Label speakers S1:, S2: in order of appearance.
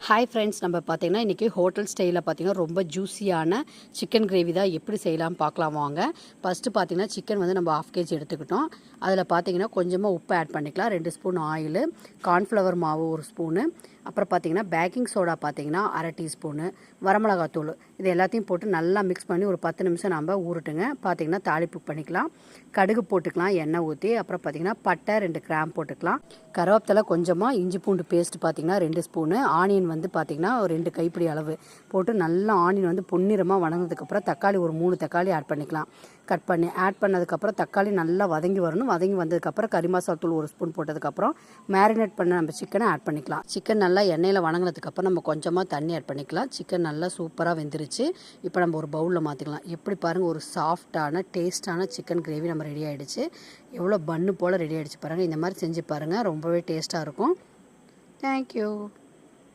S1: Hi friends, நம்ம பார்த்தீங்கன்னா இன்றைக்கி ஹோட்டல் ஸ்டைலில் பார்த்தீங்கன்னா ரொம்ப ஜூஸியான சிக்கன் கிரேவி தான் எப்படி செய்யலாம் பார்க்கலாம் வாங்க. ஃபஸ்ட்டு பார்த்தீங்கன்னா சிக்கன் வந்து நம்ம 1/2 kg எடுத்துக்கிட்டோம். அதில் பார்த்தீங்கன்னா கொஞ்சமாக உப்பு ஆட் பண்ணிக்கலாம், 2 ஸ்பூன் ஆயிலு, கார்ன்ஃப்ளவர் மாவு 1 ஸ்பூனு, அப்புறம் பார்த்தீங்கன்னா பேக்கிங் சோடா பார்த்தீங்கன்னா 1/2 டீஸ்பூனு, வரமிளகாத்தூள் இது எல்லாத்தையும் போட்டு நல்லா மிக்ஸ் பண்ணி ஒரு 10 நிமிஷம் நம்ம ஊறட்டுங்க. பார்த்தீங்கன்னா தாளிப்பு பண்ணிக்கலாம், கடுகு போட்டுக்கலாம் எண்ணெய் ஊற்றி, அப்புறம் பார்த்தீங்கன்னா பட்டை 2 கிராம் போட்டுக்கலாம், கருவேப்பிலை கொஞ்சமாக, இஞ்சி பூண்டு பேஸ்ட் பார்த்தீங்கன்னா 2 ஸ்பூனு, ஆனியன் வந்து பார்த்தீங்கன்னா ஒரு 2 கைப்பிடி அளவு போட்டு நல்லா ஆனியன் வந்து பொன்னிறமாக வதங்கினதுக்கப்புறம் தக்காளி ஒரு 3 தக்காளி ஆட் பண்ணிக்கலாம். கட் பண்ணி ஆட் பண்ணதுக்கப்புறம் தக்காளி நல்லா வதங்கி வரணும். வதங்கி வந்ததுக்கப்புறம் கறி மசாலா தூள் 1 ஸ்பூன் போட்டதுக்கப்புறம் மேரினேட் பண்ண நம்ம சிக்கனை ஆட் பண்ணிக்கலாம். சிக்கன் நல்லா எண்ணெயில் வணங்கினதுக்கப்புறம் நம்ம கொஞ்சமாக தண்ணி ஆட் பண்ணிக்கலாம். சிக்கன் நல்லா சூப்பராக வெந்துருச்சு. இப்போ நம்ம ஒரு பவுலில் மாற்றிக்கலாம். எப்படி பாருங்கள், ஒரு சாஃப்டான டேஸ்ட்டான சிக்கன் கிரேவி நம்ம ரெடி ஆகிடுச்சு. எவ்வளோ பன்னு போல் ரெடி ஆகிடுச்சு பாருங்கள். இந்த மாதிரி செஞ்சு பாருங்கள், ரொம்பவே டேஸ்ட்டாக இருக்கும். தேங்க்யூ.